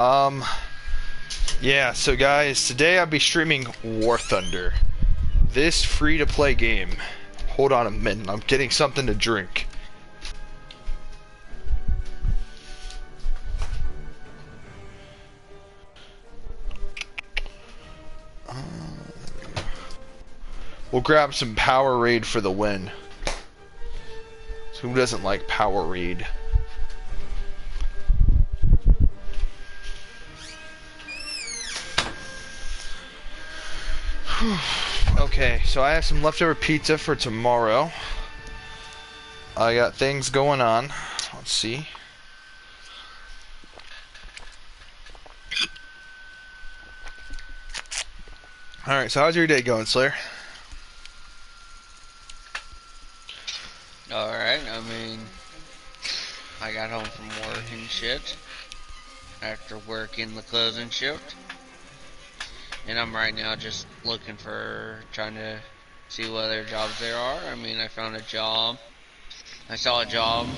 Um, yeah, so guys, today I'll be streaming War Thunder. This free-to-play game. Hold on a minute, I'm getting something to drink. We'll grab some Powerade for the win. So who doesn't like Powerade? Okay, so I have some leftover pizza for tomorrow. I got things going on. Let's see. Alright, so how's your day going, Slayer? Alright, I got home from work and shit. After working the closing shift. And I'm right now just trying to see what other jobs there are. I found a job. I saw a job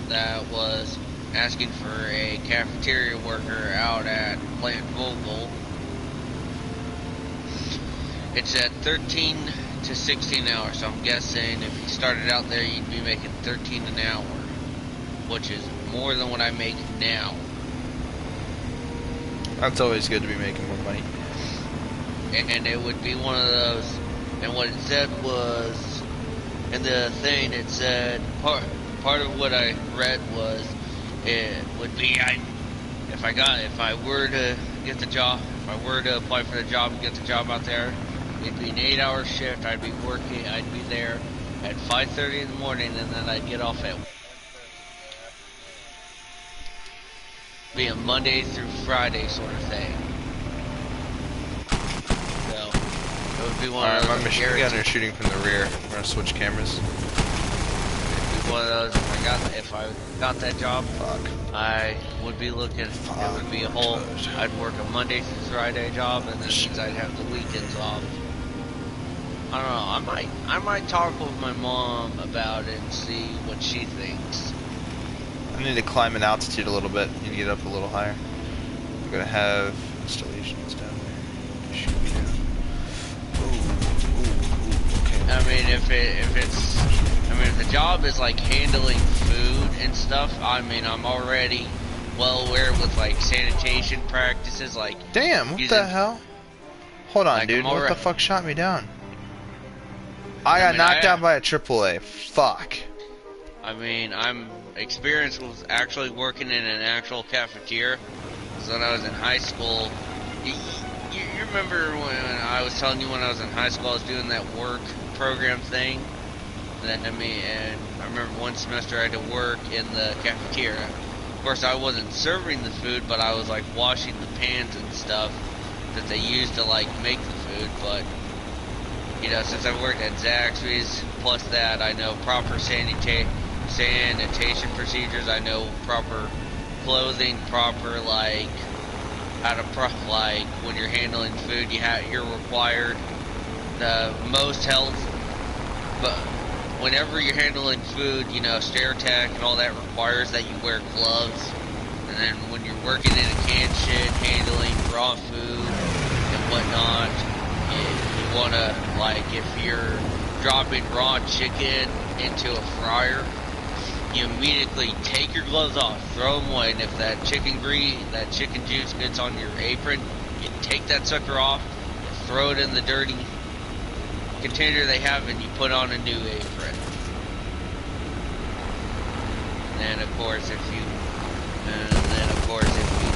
that was asking for a cafeteria worker out at Plant Vogel. It's at 13 to 16 hours, so I'm guessing if you started out there, you'd be making 13 an hour, which is more than what I make now. That's always good to be making more money. And it would be one of those, and what it said was, in the thing it said, part of what I read was, it would be, if I were to get the job, if I were to apply for the job and get the job out there, it'd be an 8-hour shift. I'd be there at 5:30 in the morning, and then I'd get off at be a Monday through Friday sort of thing. So it would be one of those. My machine gunner shooting from the rear. We're gonna switch cameras. It'd be one of those. If I got that job, I would be looking. It would be I'd work a Monday through Friday job, and that means I'd have the weekends off. I don't know. I might talk with my mom about it and see what she thinks. I need to climb in altitude a little bit. Need to get up a little higher. We're gonna have installations down there. Shoot me down. Okay. If the job is like handling food and stuff, I'm already well aware with like sanitation practices, like. Damn! What the hell? Hold on, dude. What the fuck shot me down? I got knocked out by a AAA. Fuck. I'm experienced with actually working in an actual cafeteria. So when I was in high school, you remember when I was telling you when I was in high school I was doing that work program thing? And I remember one semester I had to work in the cafeteria. Of course, I wasn't serving the food, but I was like washing the pans and stuff that they used to like make the food, but since I worked at Zaxby's, plus that, I know proper sanitation procedures. I know proper clothing, proper when you're handling food, you're required the most health. But whenever you're handling food, StairTech and all that requires that you wear gloves. And then when you're working in a can shed handling raw food and whatnot, you want to, if you're dropping raw chicken into a fryer, you immediately take your gloves off, throw them away, and if that chicken juice gets on your apron, you take that sucker off, throw it in the dirty container they have, and you put on a new apron. And then of course if you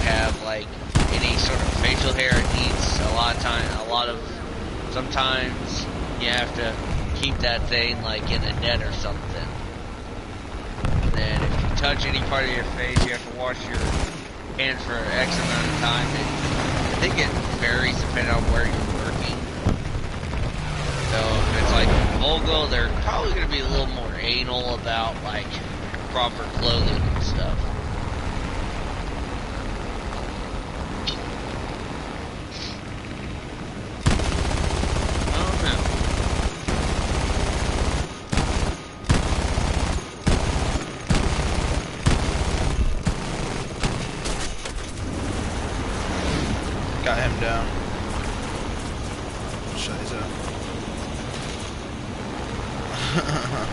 have any sort of facial hair, it needs sometimes you have to keep that thing in a net or something. And then if you touch any part of your face, you have to wash your hands for X amount of time. I think it varies depending on where you're working. So if it's Vogel, they're probably going to be a little more anal about proper clothing and stuff. Got him down. Shiza.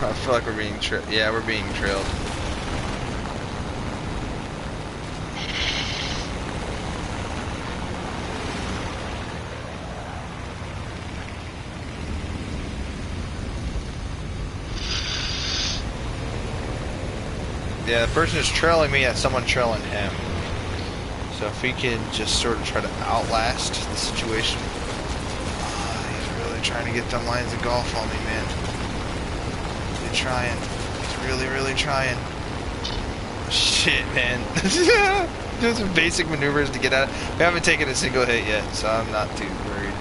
I feel like we're being yeah, we're being trailed. Yeah, the person is trailing me and someone trailing him. So if we can just sort of try to outlast the situation. He's really trying to get them lines of golf on me, man. He's trying. He's really, really trying. Shit, man. Doing some basic maneuvers to get out. We haven't taken a single hit yet, so I'm not too worried.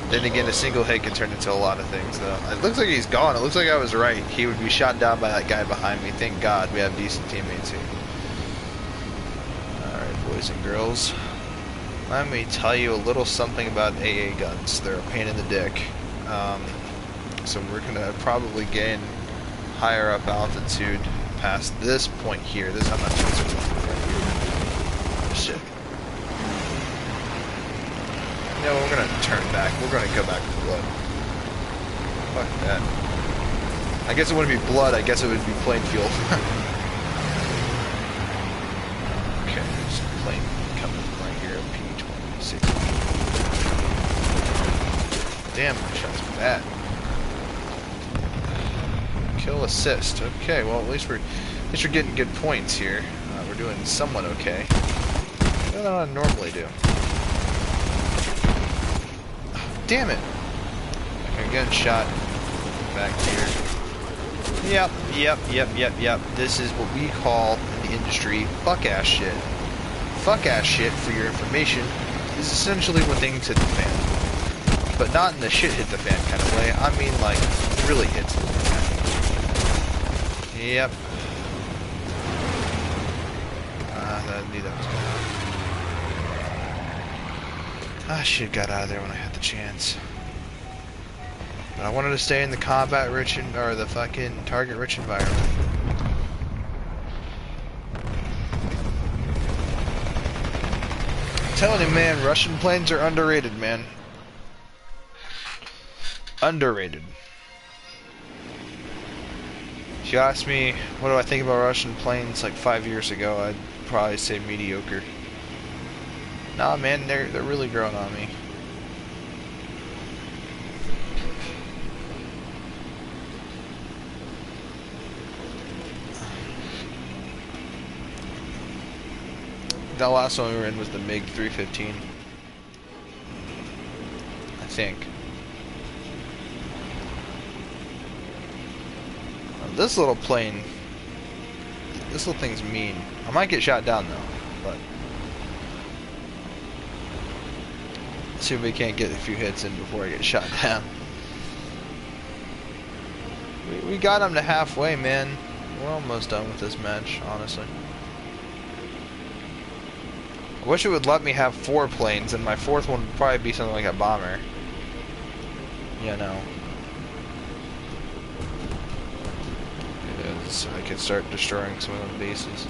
Then again, a single hit can turn into a lot of things, though. It looks like he's gone. It looks like I was right. He would be shot down by that guy behind me. Thank God we have decent teammates here. Alright, boys and girls. Let me tell you a little something about AA guns. They're a pain in the dick. So we're going to probably gain higher up altitude past this point here. This is how much it's shit. No, we're gonna turn back. We're gonna go back to blood. Fuck that. I guess it wouldn't be blood. I guess it would be plain fuel. Okay, there's a plane coming right here. P-26. Damn, my shot's bad. Kill assist. Okay, well at least we're getting good points here. We're doing somewhat okay. Better than I normally do. Damn it! Okay, getting shot back here. Yep. This is what we call in the industry fuck-ass shit. Fuck-ass shit, for your information, is essentially when things hit the fan. But not in the shit hit the fan kind of way. I mean, like, really hits the fan. Yep. I knew that was gonna happen. I should have got out of there when I had the chance. But I wanted to stay in the combat-rich, or the fucking target-rich environment. I'm telling you, man, Russian planes are underrated, man. Underrated. If you asked me, what do I think about Russian planes like 5 years ago, I'd probably say mediocre. Nah, man, they're really growing on me. That last one we were in was the MiG 315. I think. This little plane, this little thing's mean. I might get shot down though, but see if we can't get a few hits in before I get shot down. We got him to halfway, man. We're almost done with this match, honestly. I wish it would let me have 4 planes, and my 4th one would probably be something like a bomber. You know. Yeah, so I could start destroying some of the bases.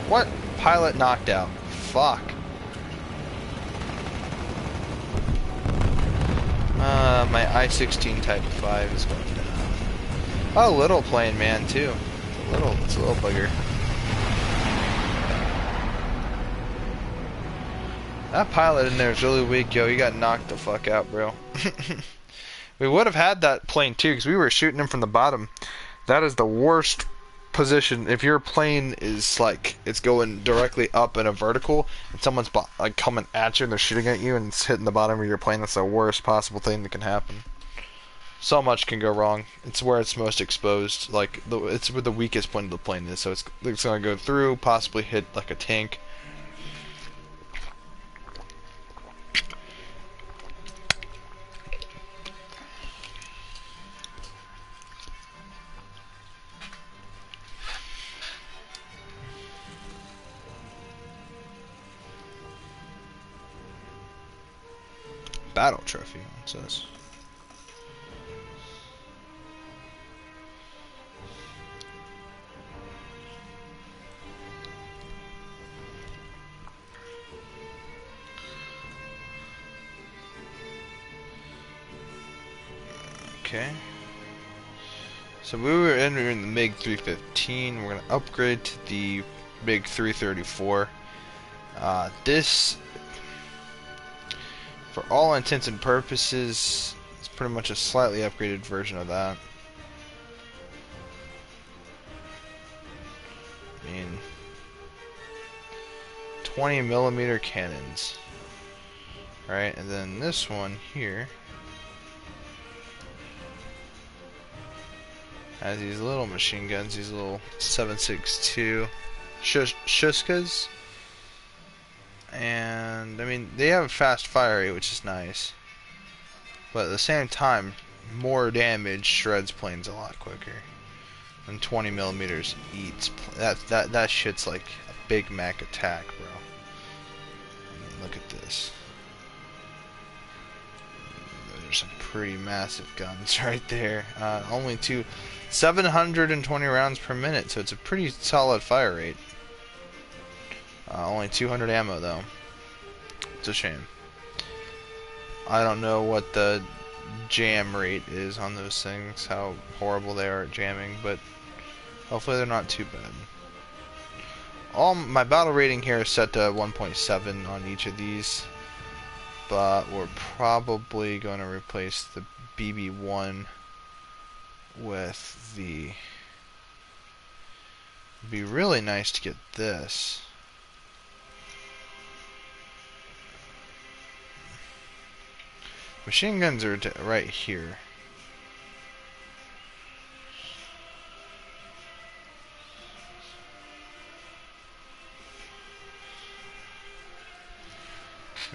What? Pilot knocked out. Fuck. My I-16 Type 5 is going down. Oh, little plane, man, too. It's a little bugger. That pilot in there is really weak, yo. He got knocked the fuck out, bro. We would have had that plane, too, because we were shooting him from the bottom. That is the worst position. If your plane is like it's going directly up in a vertical and someone's like coming at you and they're shooting at you and it's hitting the bottom of your plane, that's the worst possible thing that can happen. So much can go wrong. It's where it's most exposed. Like it's where the weakest point of the plane is. So it's gonna go through, possibly hit like a tank. Battle trophy, it says. Okay. So we were entering the MiG 315. We're gonna upgrade to the MiG 334. This, for all intents and purposes, is pretty much a slightly upgraded version of that. I mean, 20mm cannons. Right, and then this one here has these little machine guns, these little 7.62 Shuskas. And, I mean, they have a fast fire rate, which is nice. But at the same time, more damage shreds planes a lot quicker. And 20mm eats. That shit's like a Big Mac attack, bro. I mean, look at this. There's some pretty massive guns right there. Only 720 rounds per minute, so it's a pretty solid fire rate. Only 200 ammo though. It's a shame. I don't know what the jam rate is on those things, how horrible they are at jamming, but hopefully they're not too bad. My battle rating here is set to 1.7 on each of these, but we're probably going to replace the BB-1 with the... It'd be really nice to get this. Machine guns are right here.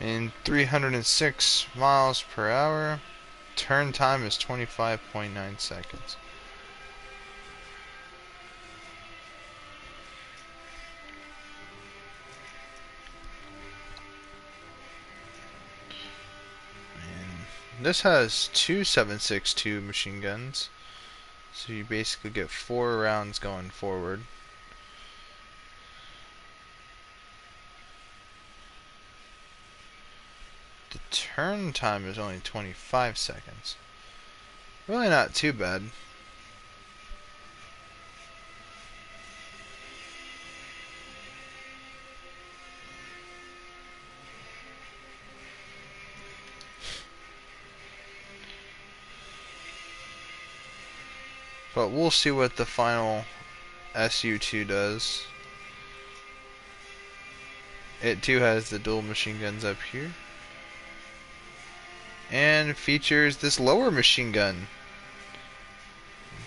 In 306 miles per hour. Turn time is 25.9 seconds. This has two 7.62 machine guns, so you basically get 4 rounds going forward. The turn time is only 25 seconds. Really not too bad. But we'll see what the final SU-2 does. It too has the dual machine guns up here. And features this lower machine gun.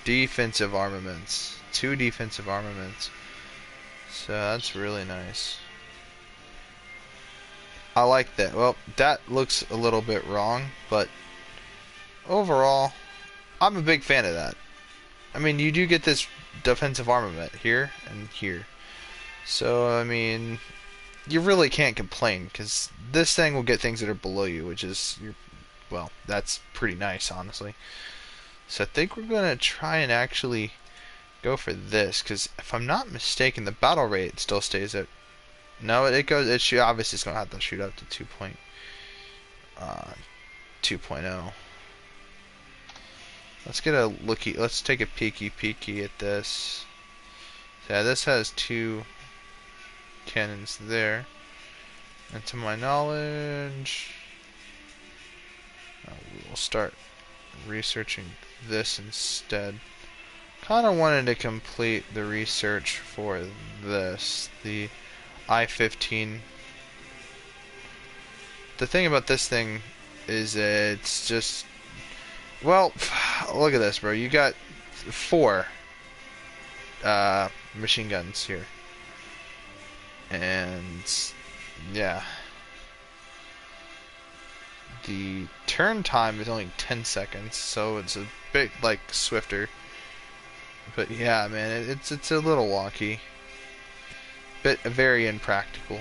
Defensive armaments. 2 defensive armaments. So that's really nice. I like that. Well, that looks a little bit wrong, but overall, I'm a big fan of that. I mean, you do get this defensive armament here and here. So, I mean, you really can't complain, because this thing will get things that are below you, which is, well, that's pretty nice, honestly. So I think we're going to try and actually go for this, because if I'm not mistaken, the battle rate still stays at... No, obviously it's going to have to shoot up to 2.0. Let's get a looky. Let's take a peeky at this. So yeah, this has 2 cannons there. And to my knowledge, we'll start researching this instead. Kind of wanted to complete the research for this, the I-15. The thing about this thing is it's just... Well, look at this, bro. You got 4 machine guns here. And, yeah. The turn time is only 10 seconds, so it's a bit, like, swifter. But, yeah, man, it's a little wonky. Very impractical.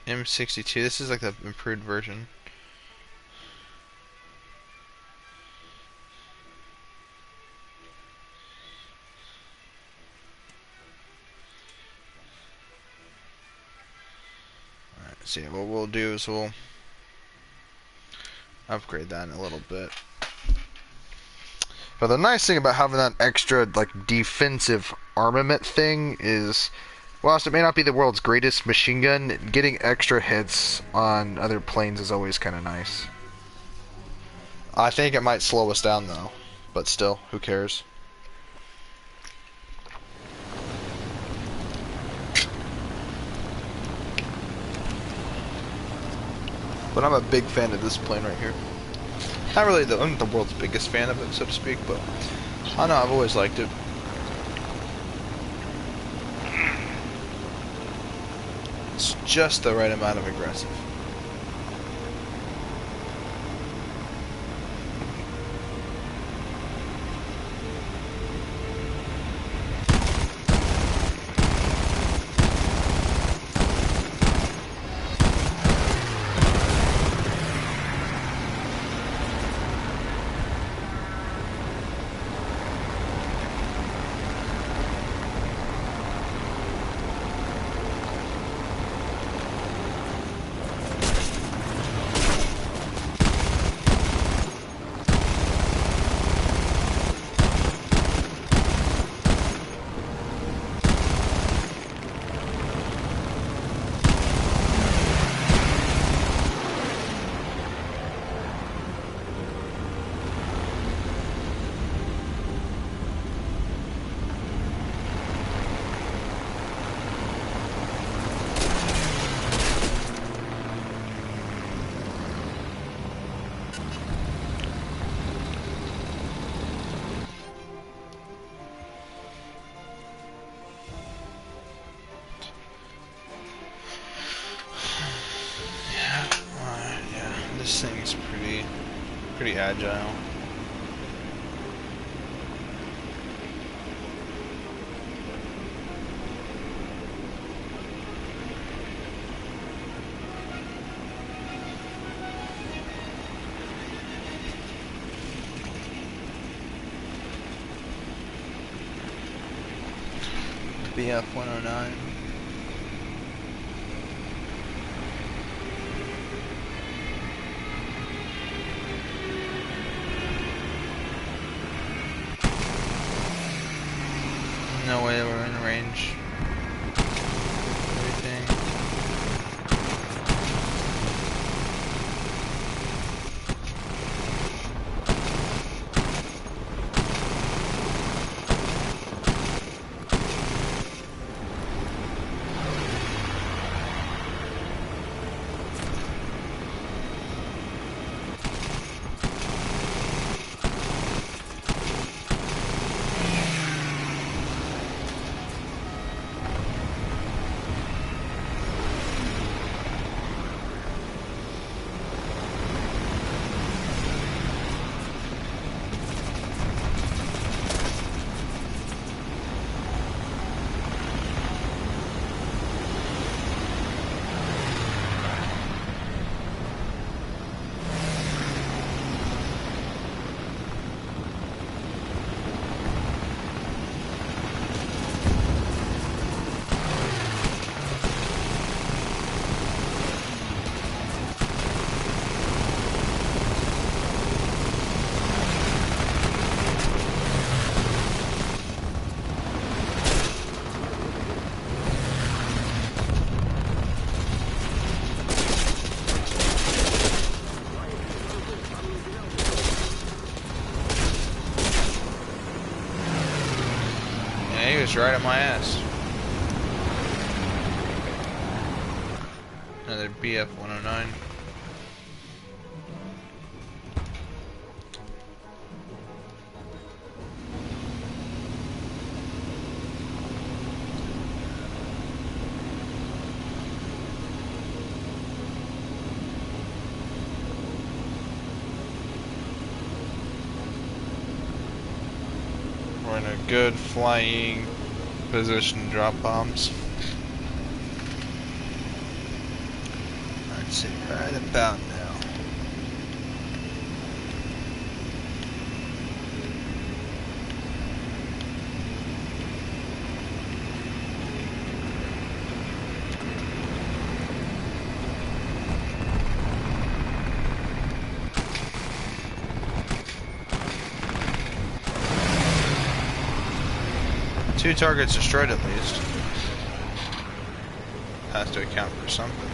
M62, this is like the improved version. see, what we'll do is we'll upgrade that in a little bit. But the nice thing about having that extra, like, defensive armament thing is, whilst it may not be the world's greatest machine gun, getting extra hits on other planes is always kind of nice. I think it might slow us down, though. But still, who cares? But I'm a big fan of this plane right here. Not really I'm not the world's biggest fan of it, so to speak, but I don't know, I've always liked it. It's just the right amount of aggressive. This thing's pretty agile. BF-109. No way we're in range. Everything. He was right at my ass. Another BF-109. We're in a good flying position to drop bombs. I'd say right about now. 2 targets destroyed at least. Has to account for something.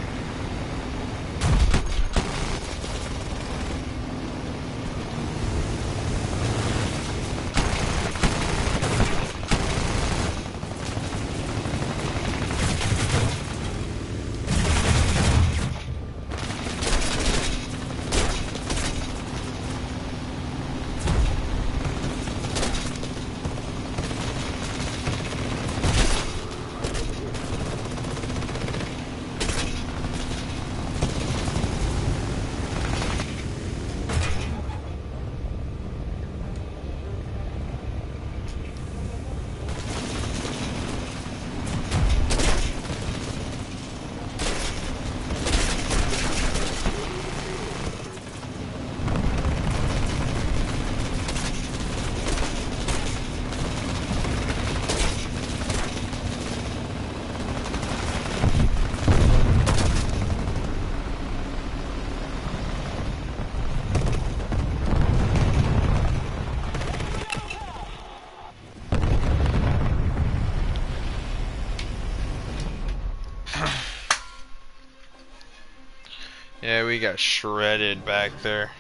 Yeah, we got shredded back there.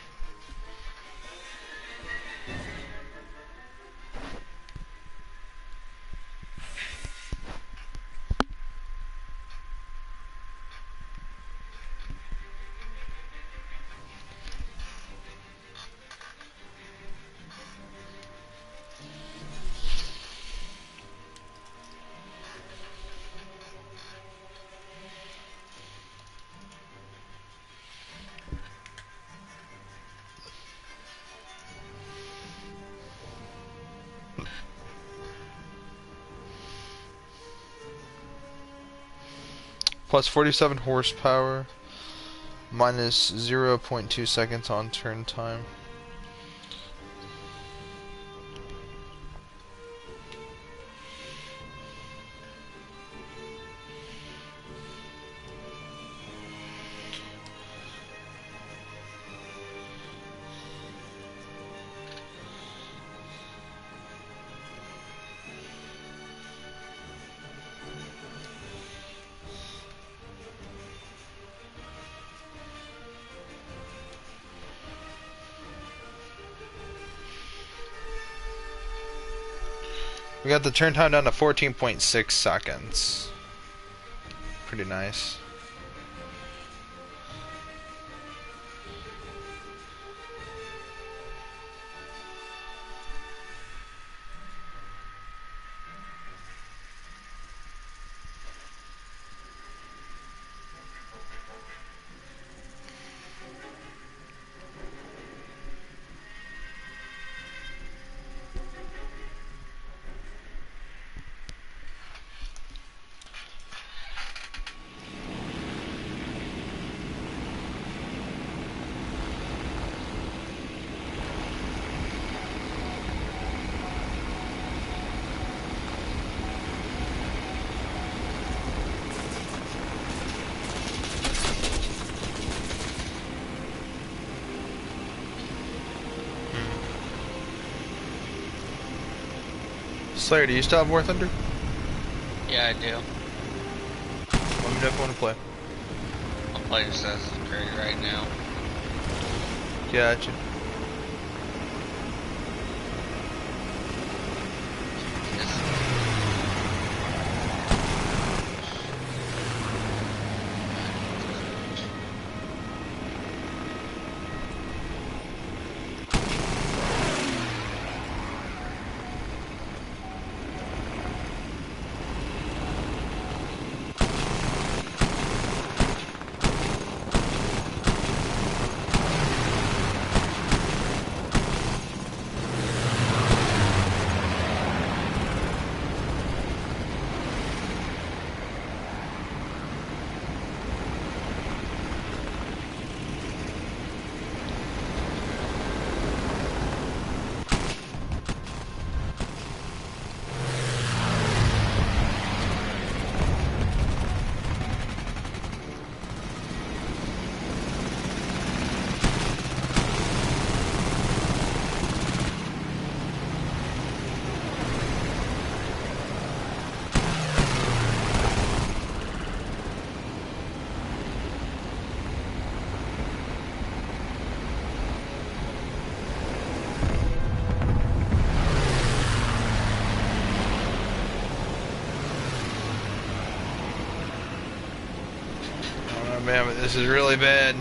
Plus 47 horsepower, minus 0.2 seconds on turn time. We got the turn time down to 14.6 seconds. Pretty nice. Slayer, do you still have War Thunder? Yeah, I do. Let me know if you want to play. I'm playing Assassin's Creed right now. Gotcha. man, but this is really bad.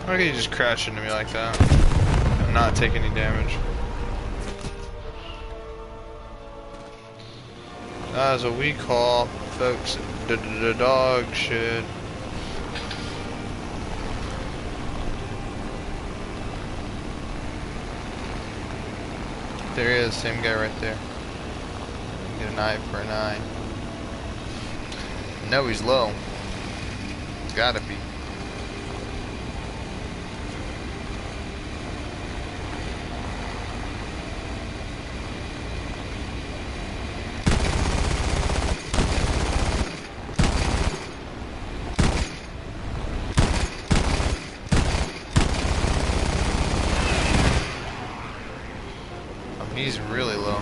Why could you just crash into me like that and not take any damage? That is what we call, folks, the dog shit. There he is, same guy right there. Get an eye for an eye. No, he's low. Gotta be. He's really low.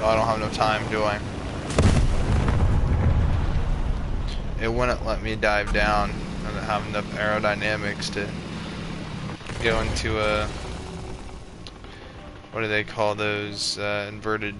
Oh, I don't have no time, do I? It wouldn't let me dive down. I don't have enough aerodynamics to go into a, what do they call those, inverted.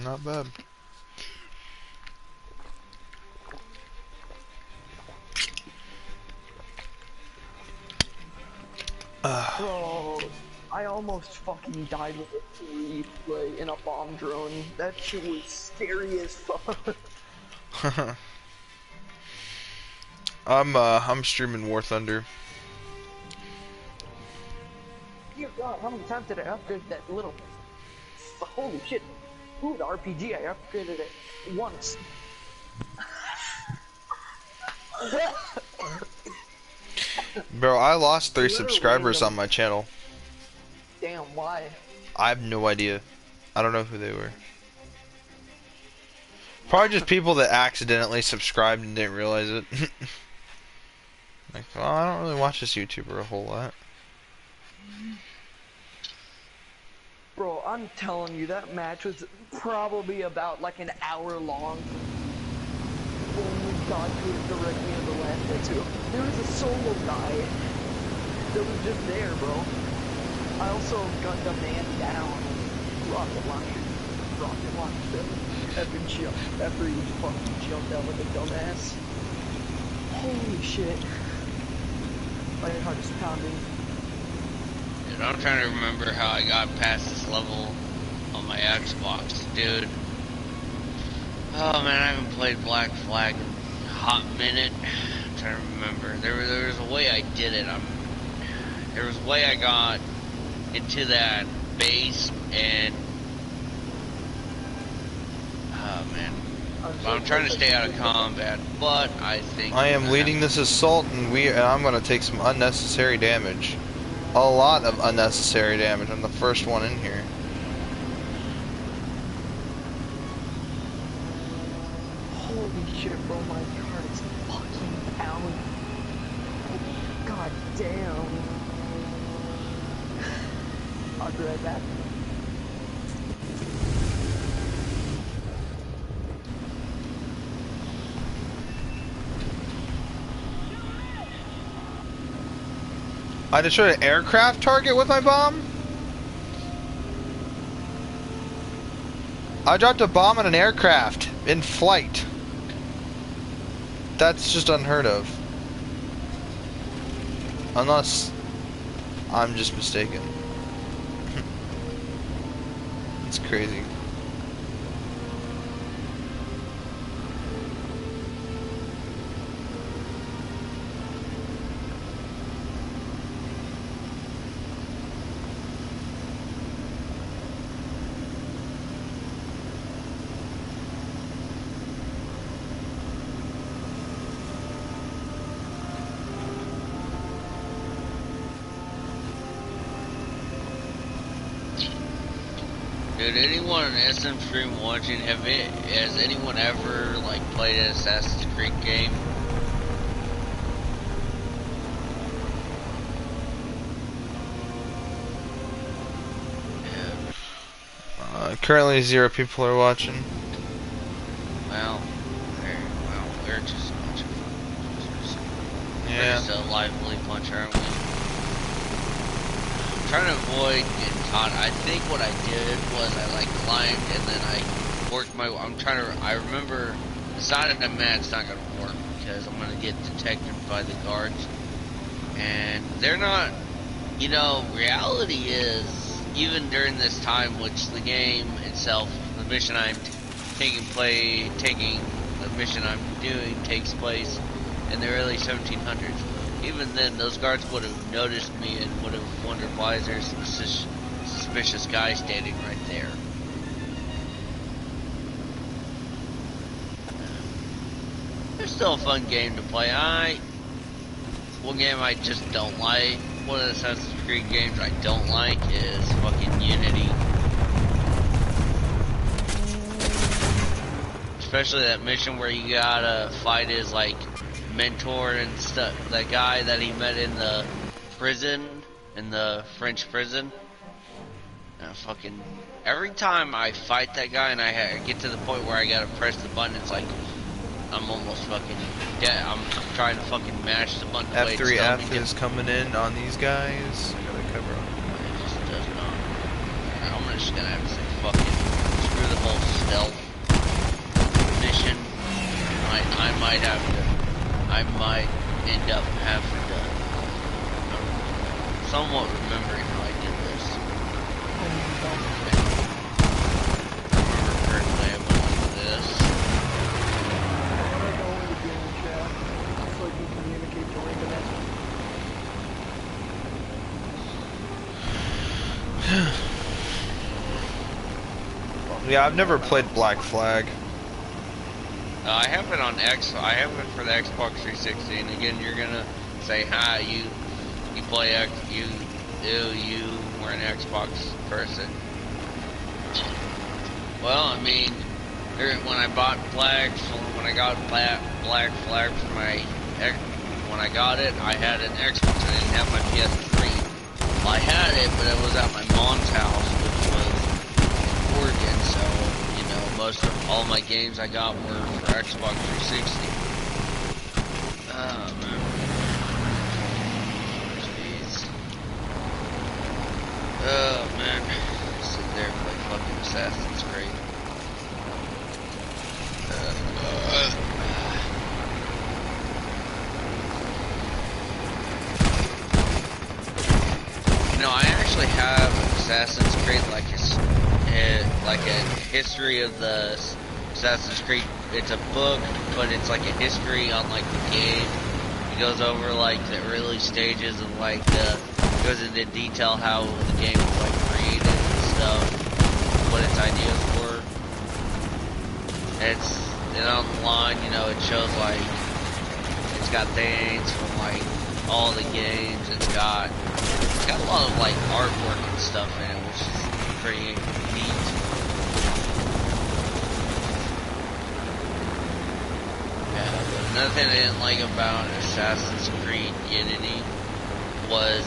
Not bad. Bro, I almost fucking died with a replay in a bomb drone. That shit was scary as fuck. I'm streaming War Thunder. Dear God, how many times did I upgrade that little... Holy shit. Ooh, the RPG, I upgraded it once. Bro, I lost 3 Literally subscribers random. on my channel. Damn, why? I have no idea. I don't know who they were. Probably just people that accidentally subscribed and didn't realize it. Like, well, I don't really watch this YouTuber a whole lot. Bro, I'm telling you, that match was probably about like an hour long. Only God could have directly in the last day too. There was a solo guy that was just there, bro. I also gunned a man down. Rocket launched him. After he fucking jumped out like a dumbass. Holy shit. My heart is pounding. Dude, I'm trying to remember how I got past this level on my Xbox, dude. Oh man, I haven't played Black Flag in a hot minute. I'm trying to remember. There was a way I did it. There was a way I got into that base and oh man. But I'm trying to stay out of combat, but I think I am leading this assault, and I'm gonna take some unnecessary damage. A lot of unnecessary damage. I'm the first one in here. Holy shit, bro, my heart is fucking pounding. God damn. I'll be right back. I destroyed an aircraft target with my bomb? I dropped a bomb on an aircraft in flight. That's just unheard of. Unless I'm just mistaken. It's crazy. Dude, anyone on SM stream watching, has anyone ever like played an Assassin's Creed game? Currently 0 people are watching. Well, we're just a bunch of losers. We're Yeah. just a lively bunch, aren't we? I'm trying to avoid getting caught. I think what I did was I like climbed and then I worked my. I remember decided that it's not gonna work because I'm gonna get detected by the guards, and they're not. You know, reality is even during this time, which the game itself, the mission the mission I'm doing takes place in the early 1700s. Even then, those guards would have noticed me and would have wondered why is there a suspicious guy standing right there. It's still a fun game to play. One game I just don't like, one of the Assassin's Creed games I don't like is fucking Unity. Especially that mission where you gotta fight his like mentor and stuff, that guy that he met in the prison, in the French prison. And fucking every time I fight that guy and I get to the point where I gotta press the button, it's like I'm almost fucking dead. I'm trying to fucking mash the button. F3F is coming in on these guys. I gotta cover them. It just does not. I'm just gonna have to say fucking screw the whole stealth mission. I might have to. I might end up having to. Somewhat remembering how I did this. If I remember correctly, I went like this. So you can communicate during the match. Yeah, I've never played Black Flag. I have it on X. I have it for the Xbox 360. And again, you're gonna say, "Hi, you play X. You were an Xbox person." Well, I mean, when I bought when I got Black Flag for when I got it, I had an Xbox. I didn't have my PS3. Well, I had it, but it was at my mom's house, which was in Oregon. So, you know, most of all my games I got were for Xbox 360. Oh man, jeez. Oh man, sit there and play fucking Assassin's Creed. No, I actually have Assassin's Creed like a history of the Assassin's Creed. It's a book, but it's like a history on like the game. It goes over like the early stages of like goes into detail how the game was like created and stuff, what its ideas were. And online, you know, it shows like it's got things from like all the games. It's got a lot of like artwork and stuff in it, which is pretty neat. Yeah, but another thing I didn't like about Assassin's Creed Unity was,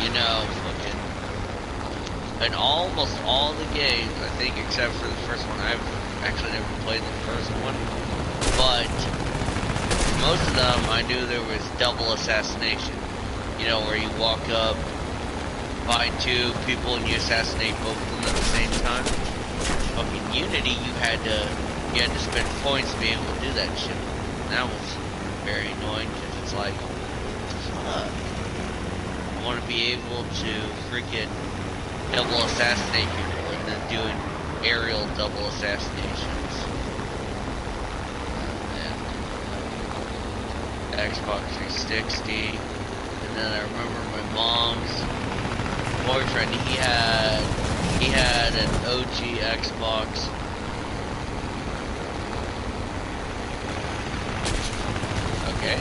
you know, fucking in almost all the games, I think, except for the first one. I've actually never played the first one, but most of them I knew there was double assassination. You know, where you walk up, find two people, and you assassinate both of them at the same time. Fucking Unity, you had to spend points to be able to do that shit. And that was very annoying, because it's like, fuck. I want to be able to freaking double assassinate people, and then doing aerial double assassinations. And Xbox 360. And then I remember my mom's boyfriend, he had an OG Xbox. Okay,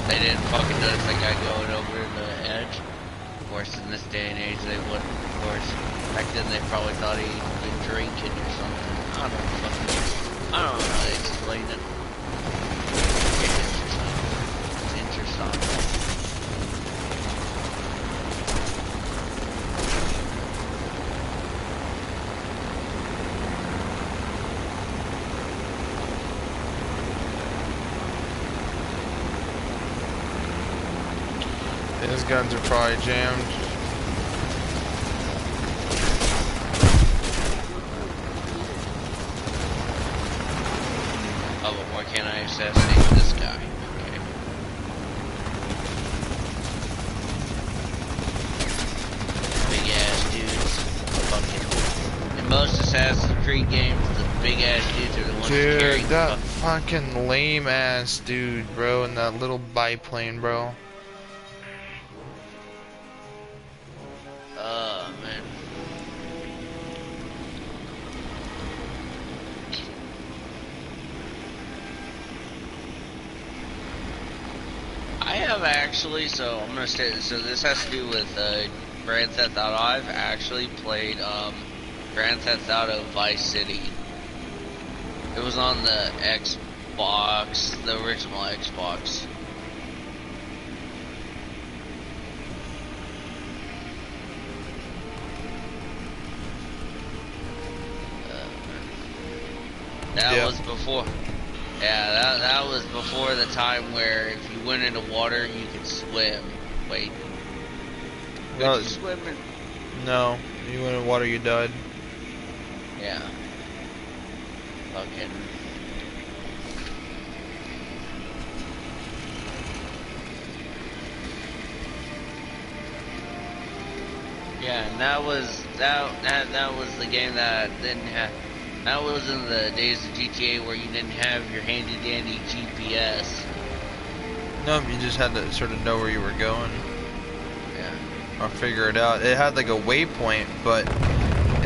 they didn't fucking notice that guy going over the edge. Of course, in this day and age, they wouldn't. Of course, back then they probably thought he'd been drinking or something. I don't know how to explain it. It's interesting. His guns are probably jammed. Oh, but why can't I assassinate this guy? Okay. Big ass dudes. Fucking. In most Assassin's Creed games, the big ass dudes are the ones Dude, carrying that fucking lame ass dude, bro, in that little biplane, bro. Man. I have actually, so I'm gonna say, so this has to do with Grand Theft Auto. I've actually played Grand Theft Auto Vice City. It was on the Xbox, the original Xbox. That was before. Yeah, that was before the time where if you went into water, you could swim. Wait. No, Could you swim in? no, you went in water, you died. Yeah. Fucking. Yeah, and that was the game that didn't have. That was in the days of GTA where you didn't have your handy dandy GPS. No, you just had to sort of know where you were going. Yeah. Or figure it out. It had like a waypoint, but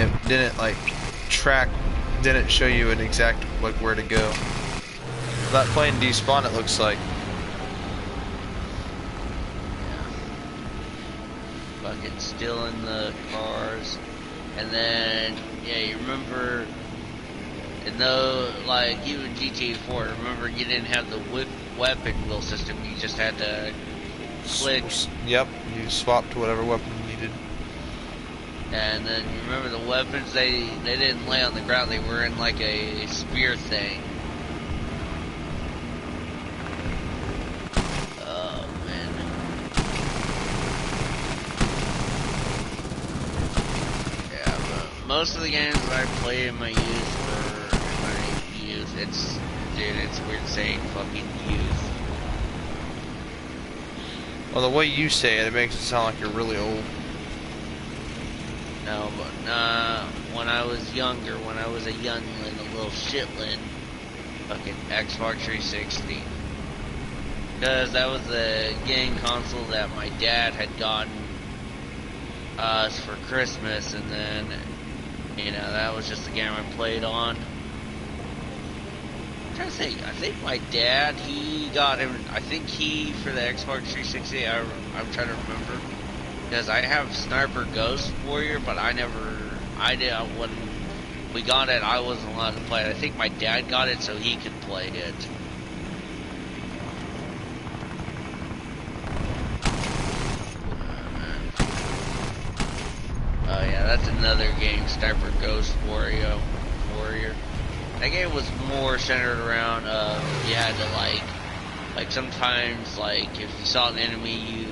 it didn't like track, didn't show you an exact like where to go. That plane despawned, it looks like. Fucking still in the cars. And then, yeah, you remember, and though, like, even GTA 4, remember you didn't have the weapon wheel system, you just had to click. Yep, you swapped to whatever weapon you needed. And then you remember the weapons, they didn't lay on the ground, they were in like a spear thing. Oh, man. Yeah, but most of the games that I played in my youth it's weird saying fucking youth. Well, the way you say it, it makes it sound like you're really old. No, but when I was younger, when I was a youngling, a little shitlin, fucking Xbox 360. Because that was the game console that my dad had gotten us for Christmas, and then, you know, that was just the game I played on. I'm trying to think, I think my dad, he got him, I think he, for the Xbox 360, I'm trying to remember. Because I have Sniper Ghost Warrior, but when we got it, I wasn't allowed to play it. I think my dad got it so he could play it. Oh yeah, that's another game, Sniper Ghost Warrior. That game was more centered around, you had to like sometimes, like, if you saw an enemy,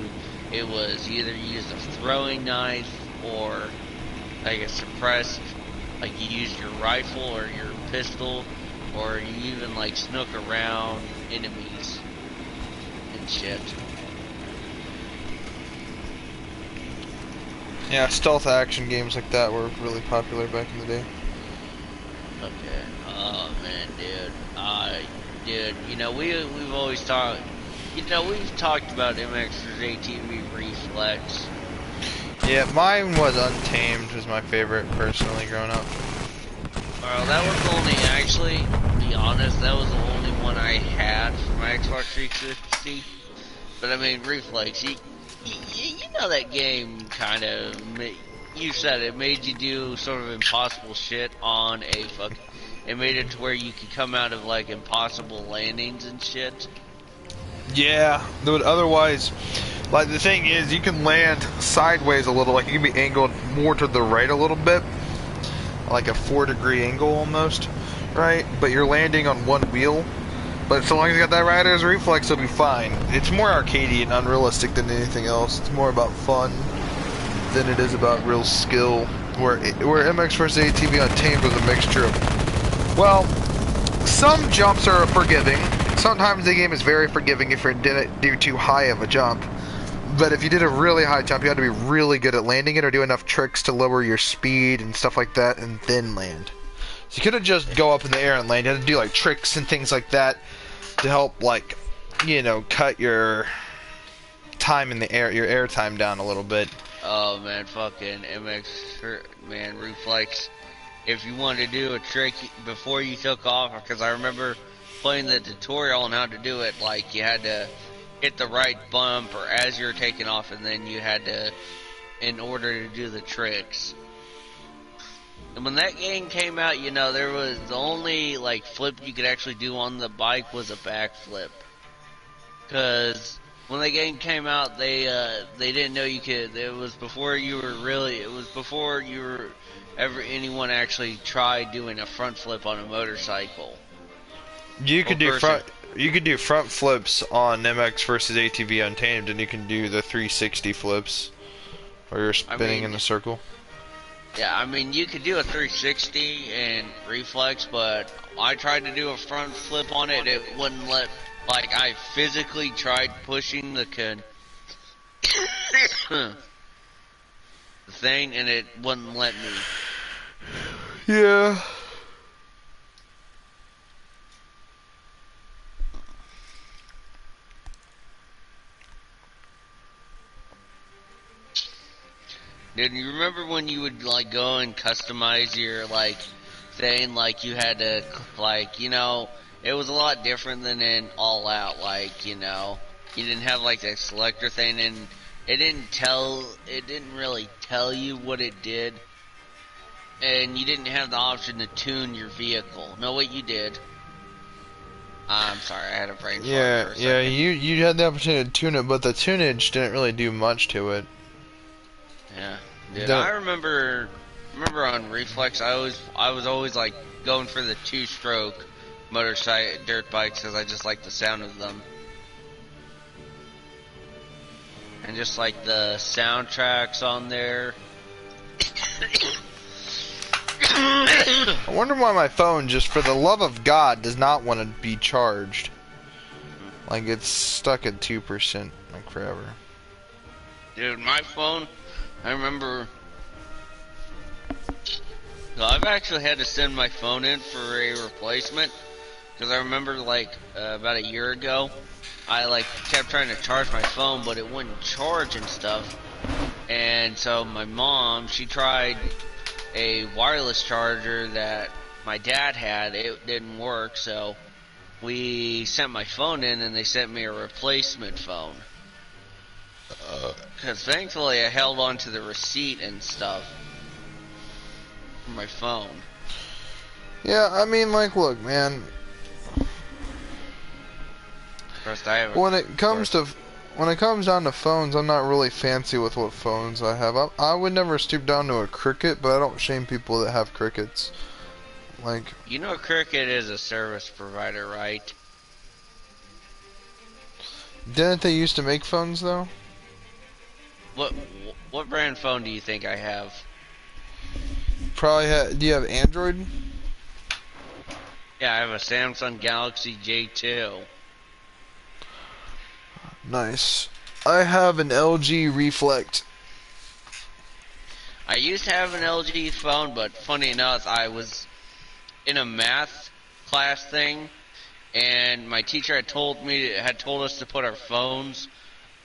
it was either use a throwing knife or like a suppressed, like you used your rifle or your pistol, or you even like snook around enemies and shit. Yeah, stealth action games like that were really popular back in the day. Okay. Oh man, dude, you know, we've always talked. You know, we've talked about MX's ATV Reflex. Yeah, mine was Untamed, was my favorite personally growing up. Well, that was the only, actually, to be honest, that was the only one I had for my Xbox 360. But I mean, Reflex, you know that game kind of, you said it made you do sort of impossible shit on a it made it to where you could come out of like impossible landings and shit. Yeah, but otherwise, like the thing is, you can land sideways a little, like you can be angled more to the right a little bit, like a 4-degree angle almost, right? But you're landing on one wheel. But so long as you got that rider's reflex, you'll be fine. It's more arcadey and unrealistic than anything else. It's more about fun than it is about real skill. Where MX vs ATV Untamed was a mixture of, well, some jumps are forgiving. Sometimes the game is very forgiving if you didn't do too high of a jump. But if you did a really high jump, you had to be really good at landing it or do enough tricks to lower your speed and stuff like that and then land. So you couldn't just go up in the air and land. You had to do like tricks and things like that to help, like, you know, cut your time in the air, your air time down a little bit. Oh man, fucking MX, man, Reflex. If you wanted to do a trick before you took off, because I remember playing the tutorial on how to do it, like you had to hit the right bump or as you're taking off, and then you had to, in order to do the tricks. And when that game came out, you know, there was the only like flip you could actually do on the bike was a backflip. Cause when the game came out, they didn't know you could. It was before anyone actually tried doing a front flip on a motorcycle. You could do front flips on MX versus ATV Untamed, and you can do the 360 flips where you're spinning in a circle. Yeah, I mean, you could do a 360 and Reflex, but I tried to do a front flip on it, it wouldn't let, like, I physically tried pushing the thing, and it wouldn't let me. Yeah. Dude, you remember when you would like go and customize your like thing? Like you had to like it was a lot different than in All Out. Like you didn't have like that selector thing, and it didn't really tell you what it did, and you didn't have the option to tune your vehicle. No, what you did. I'm sorry, I had a brain fart for a second. Yeah, you had the opportunity to tune it, but the tunage didn't really do much to it. Yeah, dude, I remember on Reflex, I was always like going for the 2-stroke motorcycle dirt bikes because I just like the sound of them, and just like the soundtracks on there. I wonder why my phone, just for the love of God, does not want to be charged. Like it's stuck at 2% like forever. Dude, my phone, I remember. So I've actually had to send my phone in for a replacement because I remember like about a year ago, I like kept trying to charge my phone, but it wouldn't charge and stuff. And so my mom, she tried a wireless charger that my dad had. It didn't work, so we sent my phone in, and they sent me a replacement phone. Because thankfully I held on to the receipt and stuff for my phone. Yeah, I mean, like, look, man. First, I have When it comes down to phones, I'm not really fancy with what phones I have. I would never stoop down to a Cricket, but I don't shame people that have Crickets. Like, Cricket is a service provider, right? didn't they used to make phones though? What brand phone do you think I have? Do you have Android? Yeah, I have a Samsung Galaxy J2. Nice. I have an LG Reflect. I used to have an LG phone, but funny enough, I was in a math class thing, and my teacher had told us to put our phones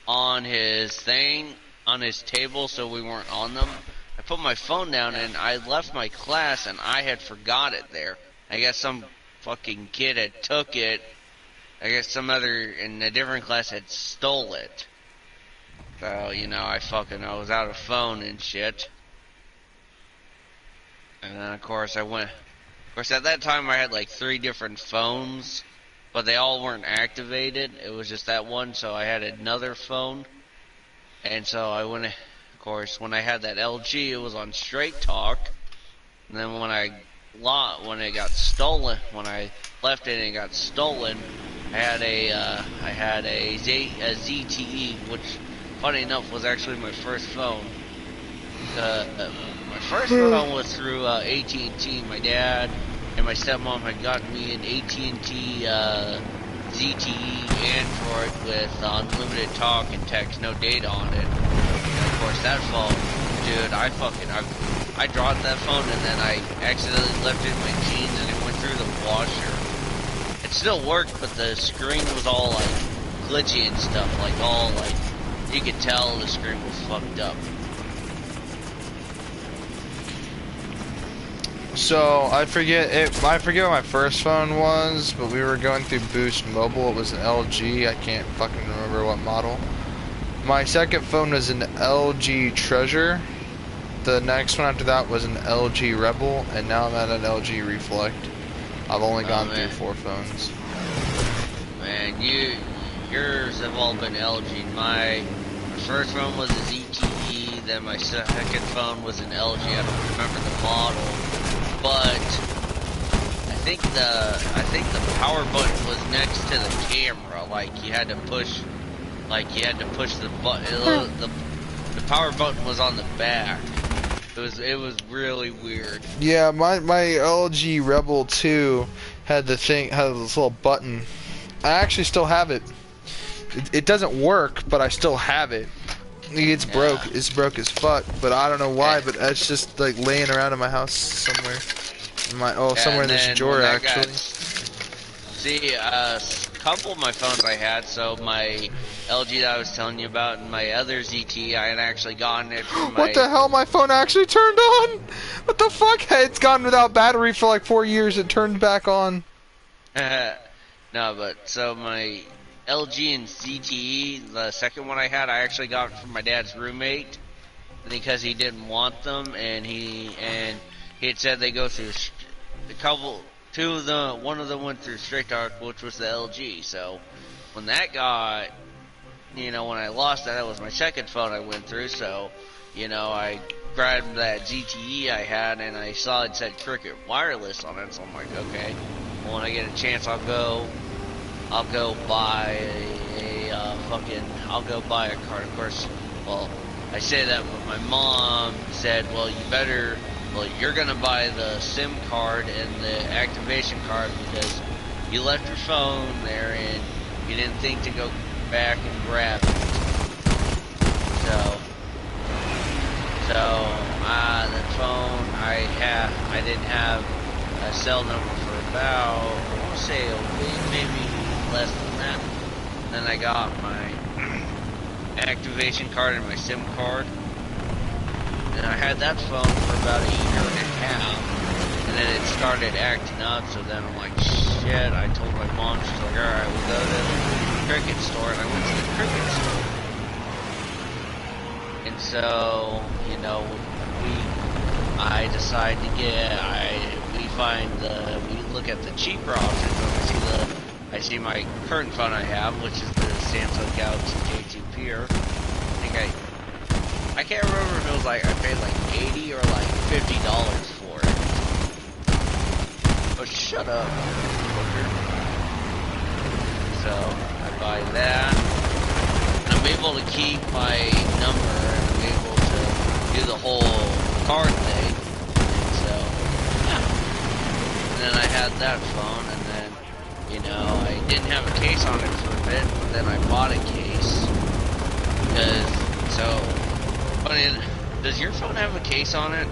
on his table, so we weren't on them. I put my phone down, and I left my class, and I had forgot it there. I guess some fucking kid had took it. I guess some other in a different class had stole it. So, I was out of phone and shit. And then, of course, at that time I had like 3 different phones, but they all weren't activated. It was just that one, so I had another phone. And so of course, when I had that LG, it was on Straight Talk. And then when I left it and it got stolen, I had a ZTE, which, funny enough, was actually my first phone. My first phone was through AT&T. My dad and my stepmom had gotten me an AT&T ZTE Android with unlimited talk and text, no data on it. And of course, that phone, dude, I dropped that phone and then I accidentally left it in my jeans and it went through the washer. It still worked, but the screen was all like glitchy and stuff, you could tell the screen was fucked up. So I forget what my first phone was, but we were going through Boost Mobile. It was an LG. I can't fucking remember what model. My second phone was an LG Treasure. The next one after that was an LG Rebel, and now I'm at an LG Reflect. I've only gone through 4 phones. Man, yours have all been LG. My first phone was a ZTE, then my second phone was an LG. I don't remember the model, but I think the power button was next to the camera. You had to push the button. The power button was on the back. It was really weird. Yeah, my LG Rebel 2 had this little button. I actually still have it. It doesn't work, but I still have it. It's broke. It's broke as fuck, but I don't know why. But it's just like laying around in my house somewhere. Somewhere in this drawer actually. couple of my phones I had. So my LG that I was telling you about, and my other ZTE, I had actually gotten it from my. What the hell? My phone actually turned on? What the fuck? It's gone without battery for like 4 years. It turned back on. No, but so my LG and ZTE, the second one I had, I actually got from my dad's roommate because he didn't want them, and he had said they go through a couple. Two of them, one of them went through straight dark, which was the LG. So when that got, when I lost that, that was my second phone I went through. So, I grabbed that ZTE I had, and I saw it said Cricket Wireless on it. So I'm like, okay, well, when I get a chance, I'll go buy I'll go buy a card. Of course, well, I say that, but my mom said, well, you're gonna buy the SIM card and the activation card because you left your phone there and you didn't think to go back and grab it. So the phone I didn't have a cell number for about, I want to say a week, maybe less than that. And then I got my activation card and my SIM card. And I had that phone for about a year and a half, and then it started acting up, so then I'm like, shit, I told my mom, she's like, alright, we'll go to the Cricket store, and I went to the Cricket store. And so, I decide to we look at the cheaper options, and I see my current phone I have, which is the Samsung Galaxy J2 Pure. I can't remember if it was like I paid like $80 or like $50 for it. Oh, shut up, fucker. So I buy that, and I'm able to keep my number, and I'm able to do the whole card thing. And so, yeah. And then I had that phone, and then I didn't have a case on it for a bit, but then I bought a case does your phone have a case on it?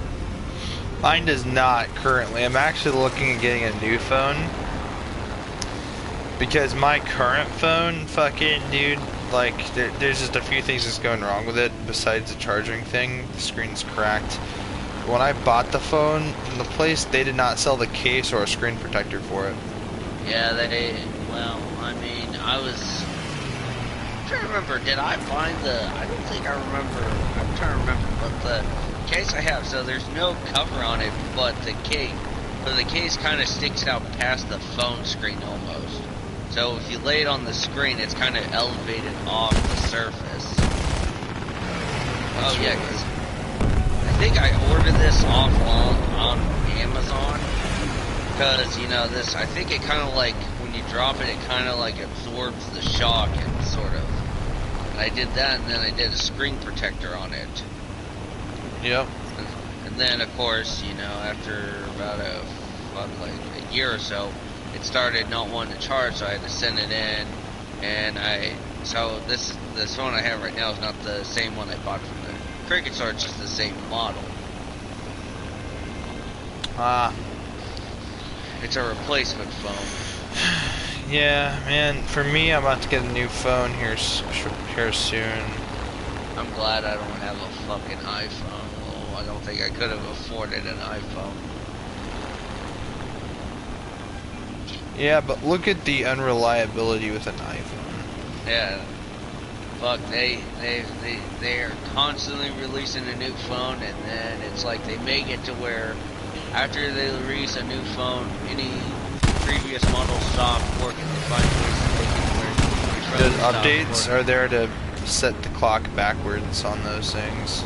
Mine does not currently. I'm actually looking at getting a new phone because my current phone, fucking dude, like there's just a few things that's going wrong with it besides the charging thing. The screen's cracked. When I bought the phone from the place, they did not sell the case or a screen protector for it. Yeah, I was trying to remember, did I find I don't think I remember, I'm trying to remember, but the case I have, so there's no cover on it, but the case kind of sticks out past the phone screen almost. So if you lay it on the screen, it's kind of elevated off the surface. Oh yeah, because I think I ordered this off on Amazon, because, I think it kind of like, when you drop it, it kind of like absorbs the shock and sort of. I did that, and then I did a screen protector on it. Yep. And then, of course, after about a year or so, it started not wanting to charge, so I had to send it in. And so this phone I have right now is not the same one I bought from the Cricket store, it's just the same model. It's a replacement phone. Yeah, man. For me, I'm about to get a new phone here soon. I'm glad I don't have a fucking iPhone. Well, I don't think I could have afforded an iPhone. Yeah, but look at the unreliability with an iPhone. Yeah. Fuck, they're constantly releasing a new phone, and then it's like they make it to where after they release a new phone, any previous models stop working. They find ways to make it where those updates are there to set the clock backwards on those things.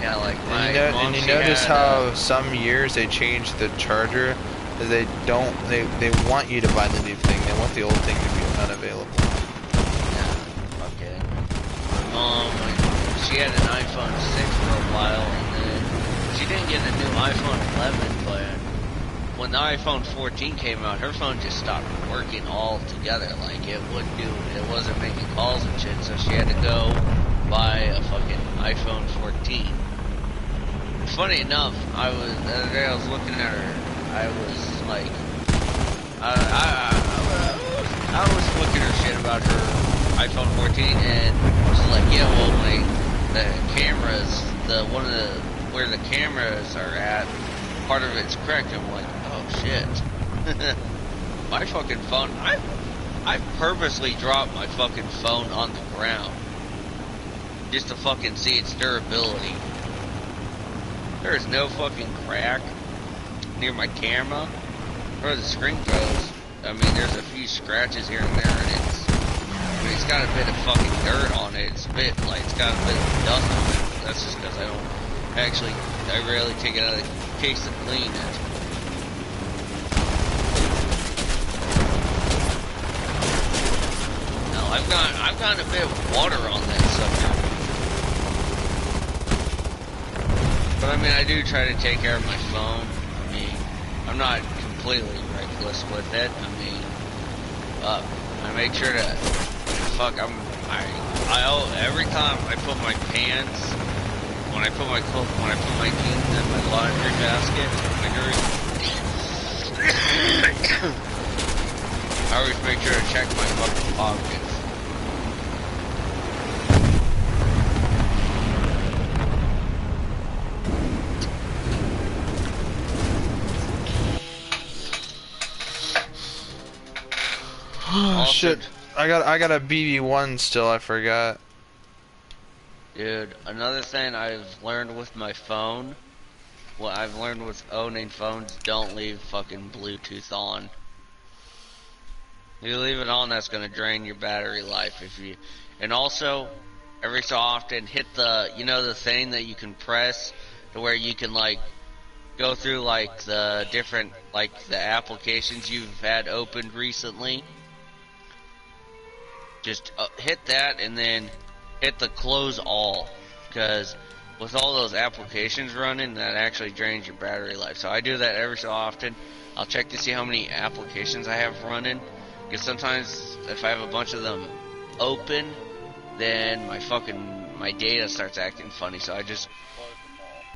Yeah, like and you notice how some years they change the charger. They want you to buy the new thing. They want the old thing to be unavailable. Yeah, okay. She had an iPhone 6 for a while, and then she didn't get a new iPhone 11, but when the iPhone 14 came out, her phone just stopped working altogether. Like, it wasn't making calls and shit, so she had to go buy a fucking iPhone 14. Funny enough, the other day I was looking at her, I was like, was flicking her shit about her iPhone 14, and she's like, yeah, well, the cameras, where the cameras are at, part of it's cracked. I'm like, oh shit. My fucking phone, I purposely dropped my fucking phone on the ground just to fucking see its durability. There is no fucking crack near my camera where the screen goes. I mean, there's a few scratches here and there, and it's got a bit of fucking dirt on it. It's got a bit of dust on it. That's just because I rarely take it out of the case to clean it. Now, I've gotten a bit of water on that sucker. But I mean, I do try to take care of my phone. I mean, I'm not completely reckless with it. I mean, I make sure to, every time I put my pants, when I put my jeans in my laundry basket, I always make sure to check my fucking pockets. Oh shit! I got a BB1 still. I forgot. Dude, another thing I've learned with my phone, what I've learned with owning phones, don't leave fucking Bluetooth on. If you leave it on, that's gonna drain your battery life. And also, every so often, hit the thing that you can press to where you can like go through like the different the applications you've had opened recently. Just hit that and then hit the close all, because with all those applications running, that actually drains your battery life. So I do that every so often. I'll check to see how many applications I have running, because sometimes if I have a bunch of them open, then my data starts acting funny. So I just